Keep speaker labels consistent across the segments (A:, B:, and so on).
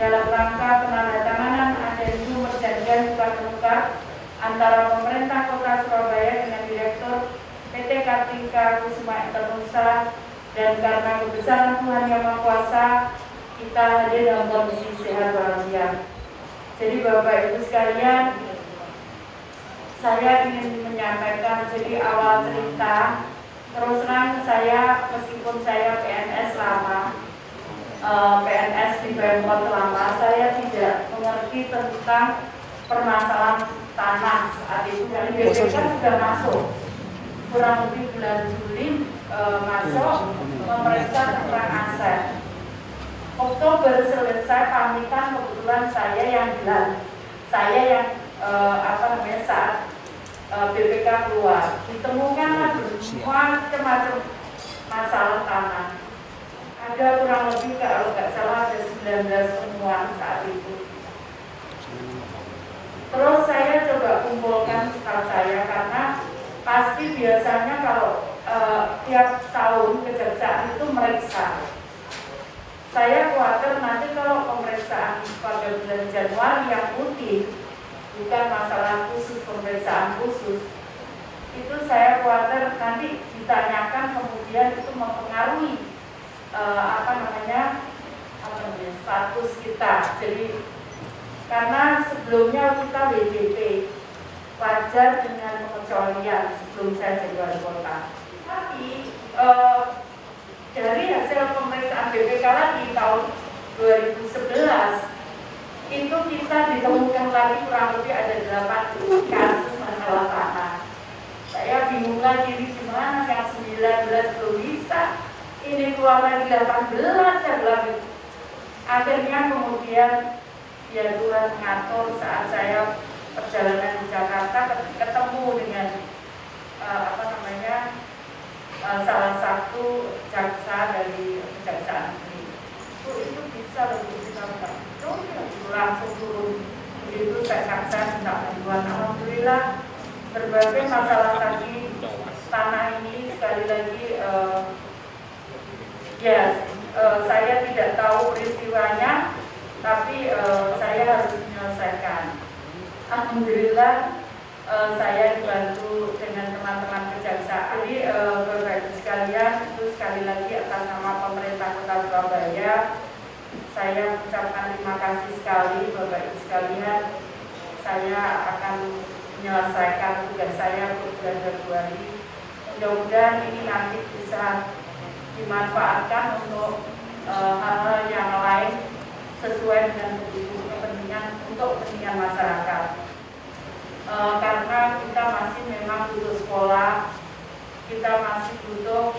A: dalam rangka penandatanganan adendum perjanjian tukar-menukar antara pemerintah Kota Surabaya dengan Direktur PT Kartika Kusuma Internusa, dan karena kebesaran Tuhan Yang Maha Kuasa kita hadir dalam kondisi sehat walafiat. Jadi Bapak Ibu sekalian, saya ingin menyampaikan jadi awal cerita. Terus terang saya, meskipun saya PNS lama, PNS di Pemkot lama, saya tidak mengerti tentang permasalahan tanah saat itu. Dan BPK sudah masuk, kurang lebih bulan Juli masuk memeriksa tentang aset. Oktober selesai pamitan, kebetulan saya yang bilang, saya yang saat BPK keluar, ditemukan semua macam masalah tanah. Ada kurang lebih, kalau nggak salah ada 19 temuan saat itu. Terus saya coba kumpulkan staff saya, karena pasti biasanya kalau tiap tahun kejaksaan itu meriksa. Saya khawatir nanti kalau pemeriksaan pada bulan Januari yang putih, bukan masalah khusus, pemeriksaan khusus, itu saya khawatir nanti ditanyakan kemudian itu mempengaruhi status kita. Jadi karena sebelumnya kita WDP, wajar dengan pengecualian sebelum saya jadi wali kota. Tapi dari hasil pemeriksaan BPK lagi tahun 2011 itu kita ditemukan lagi kurang lebih ada 8 kasus masalah tanah. Saya bingung lagi di mana yang 19 belum bisa, ini keluar lagi 18, saya bilang gitu. Akhirnya kemudian ya Tuhan mengatur saat saya perjalanan di Jakarta ketemu dengan salah satu jaksa dari Kejaksaan Negeri. Itu bisa lebih kita langsung turun. Begitu saya jaksa minta bantuan. Alhamdulillah berbagai masalah tadi tanah ini sekali lagi saya tidak tahu peristiwanya, tapi saya harus menyelesaikan. Alhamdulillah saya dibantu dengan teman-teman kejaksaan. Jadi Bapak Ibu sekalian, itu sekali lagi atas nama pemerintah Kota Surabaya, saya ucapkan terima kasih sekali Bapak Ibu sekalian. Saya akan menyelesaikan tugas saya untuk bulan Februari. Mudah-mudahan ini nanti bisa dimanfaatkan untuk hal-hal yang lain sesuai dengan kepentingan untuk kepentingan masyarakat. Karena kita masih memang butuh sekolah, kita masih butuh,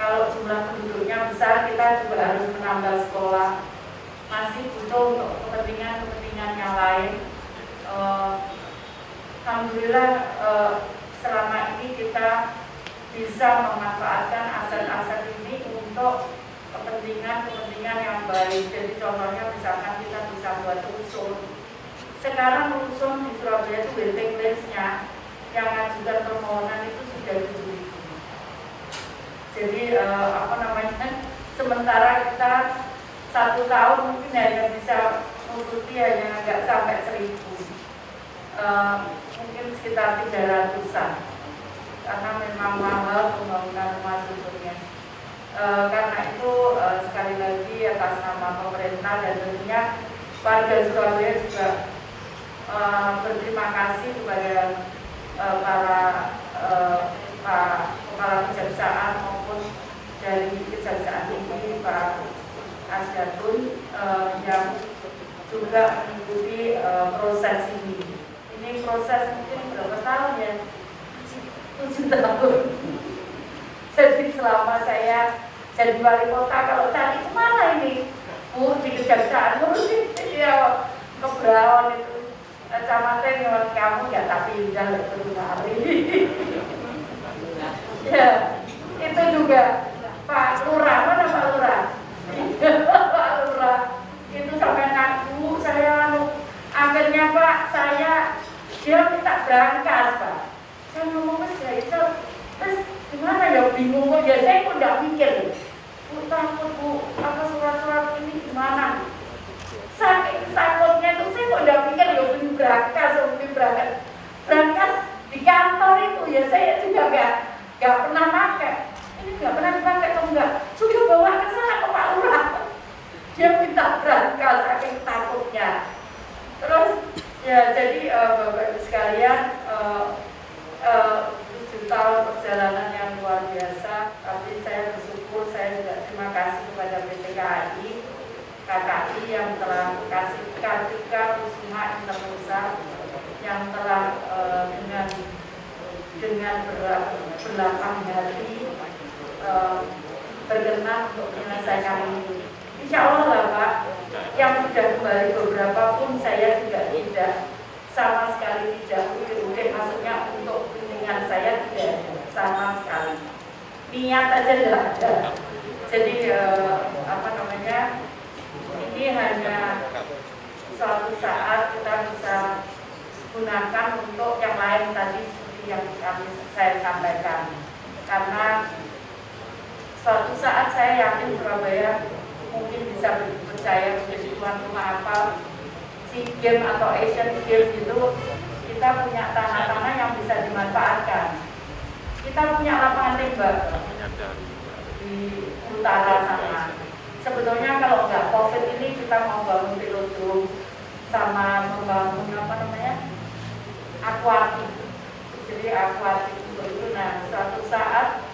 A: kalau jumlah penduduknya besar kita juga harus menambah sekolah, masih butuh untuk kepentingan yang lain. Alhamdulillah selama ini kita bisa memanfaatkan aset-aset ini untuk kepentingan yang baik. Jadi contohnya misalkan kita bisa buat rusun. Sekarang rusun di Surabaya itu waiting list-nya yang ajukan permohonan itu sudah 7.000. Jadi sementara kita 1 tahun mungkin hanya bisa menutupi hanya nggak sampai 1.000, mungkin sekitar 300-an, karena memang mahal pembangunan rumah susunnya. Karena itu sekali lagi atas nama pemerintah dan tentunya warga Surabaya juga berterima kasih kepada Pak Kepala Kejaksaan maupun dari Kejaksaan Tinggi Pak Asdatun yang juga mengikuti proses ini. Ini proses mungkin berapa tahun ya? 7 tahun. Jadi selama saya jadi wali kota, kalau cari kemana ini? Di Kejaksaan ngurusin ya kebrawan itu. Kecamatan yang kamu ya, tapi udah lebih hari. Ya, itu juga Pak Lurah, mana Pak Lurah? Pak Lurah itu sampai ngaku saya, akhirnya Pak dia minta berangkas Pak. Saya ngomong aja itu, terus gimana ya, bingung kok ya, saya pun nggak mikir. Bu takut Bu, apa surat-surat ini gimana? jangka saking takutnya. Terus ya jadi Bapak Ibu sekalian, 7 tahun perjalanan yang luar biasa, tapi saya bersyukur, saya juga terima kasih kepada PT KKI yang telah kasih Kartika Kusuma Internusa yang telah dengan berlapang hati berkenan untuk menyelesaikan ini. Insya Allah lah Pak, yang sudah kembali beberapa pun saya juga tidak sama sekali tidak mungkin maksudnya untuk bimbingan saya tidak sama sekali. Niat aja tidak ada. Jadi ini hanya suatu saat kita bisa gunakan untuk yang lain tadi seperti yang saya sampaikan. Karena suatu saat saya yakin Surabaya mungkin bisa percaya menjadi tuan rumah apa SEA Games atau Asian Games itu, kita punya tanah-tanah yang bisa dimanfaatkan. Kita punya lapangan tembak di utara sana. Sebetulnya kalau nggak COVID ini kita mau bangun velodrome sama membangun akuatik. Jadi akuatik itu. Nah, suatu saat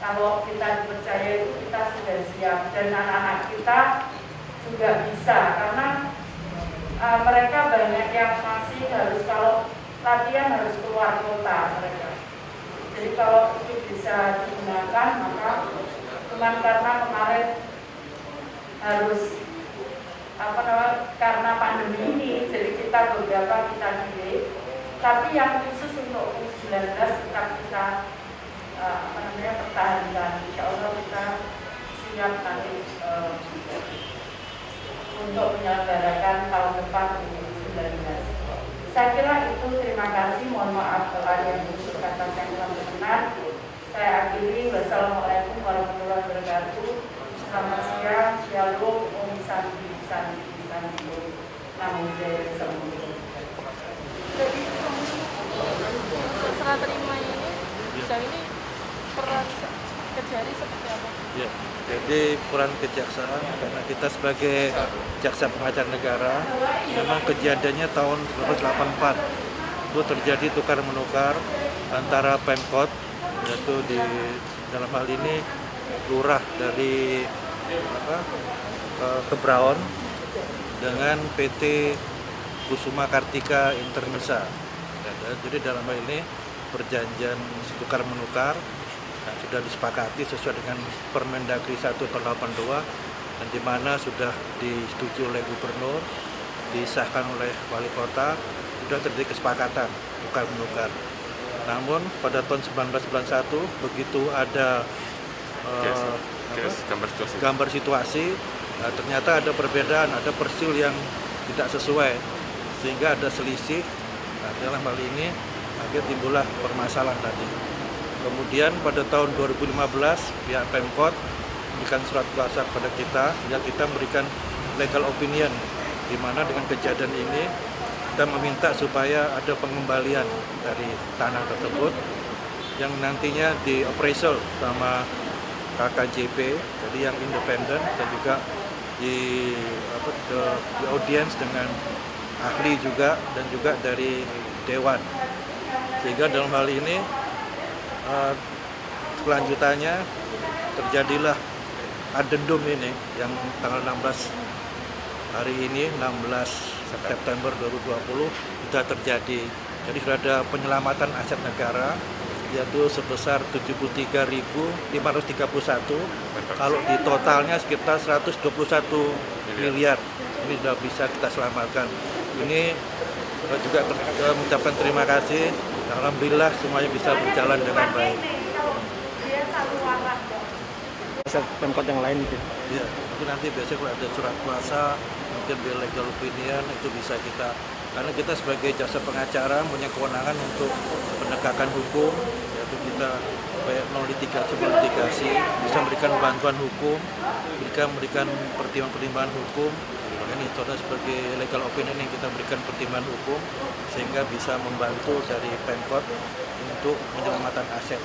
A: kalau kita dipercaya itu kita sudah siap dan anak-anak kita juga bisa karena mereka banyak yang masih harus kalau latihan harus keluar kota mereka. Jadi kalau itu bisa digunakan maka cuman karena kemarin harus karena pandemi ini jadi kita beberapa kita delay, tapi yang khusus untuk U19 tetap kita pertahankan. Insya Allah kita siap nanti untuk menyelenggarakan tahun depan U19. Saya kira itu, terima kasih. Mohon maaf kalau ada yang busuk kata saya kurang berkenan. Saya akhiri. Wassalamualaikum warahmatullahi wabarakatuh. Selamat siang. Shalom. Om Santi Santi Santi. Namo Buddhaya.
B: Jadi serah terima ini bisa ini peran Kejari seperti apa?
C: Ya, jadi peran kejaksaan karena kita sebagai jaksa pengacara negara, memang kejadiannya tahun 1984 itu terjadi tukar menukar antara Pemkot, yaitu di dalam hal ini lurah dari Kebraon dengan PT Kusuma Kartika Internusa. Jadi dalam hal ini perjanjian tukar menukar sudah disepakati sesuai dengan Permendagri 1 tahun 82 dan di mana sudah disetujui oleh gubernur, disahkan oleh wali kota, sudah terjadi kesepakatan tukar menukar. Namun pada tahun 1991 begitu ada gambar situasi, ternyata ada perbedaan, ada persil yang tidak sesuai sehingga ada selisih. Dalam hal ini akhirnya timbullah permasalahan tadi. Kemudian pada tahun 2015 pihak Pemkot memberikan surat kuasa kepada kita, ya kita memberikan legal opinion, di mana dengan kejadian ini kita meminta supaya ada pengembalian dari tanah tersebut yang nantinya di appraisal sama KKJP, jadi yang independen, dan juga di audience dengan ahli juga dan juga dari dewan. Sehingga dalam hal ini kelanjutannya terjadilah adendum ini yang tanggal 16 hari ini 16 September 2020 sudah terjadi. Jadi sudah ada penyelamatan aset negara yaitu sebesar 73.531. Kalau di totalnya sekitar 121 miliar ini sudah bisa kita selamatkan. Ini juga mengucapkan terima kasih. Alhamdulillah semuanya bisa berjalan dengan baik.
D: Pemkot yang lain gitu.
C: Ya, mungkin nanti biasanya kalau ada surat kuasa, mungkin di legal opinion itu bisa kita, karena kita sebagai jasa pengacara punya kewenangan untuk penegakan hukum, yaitu kita kayak litigasi, bisa memberikan bantuan hukum, memberikan pertimbangan hukum. Ini contoh sebagai legal opinion yang kita berikan pertimbangan hukum sehingga bisa membantu dari Pemkot untuk penyelamatan aset.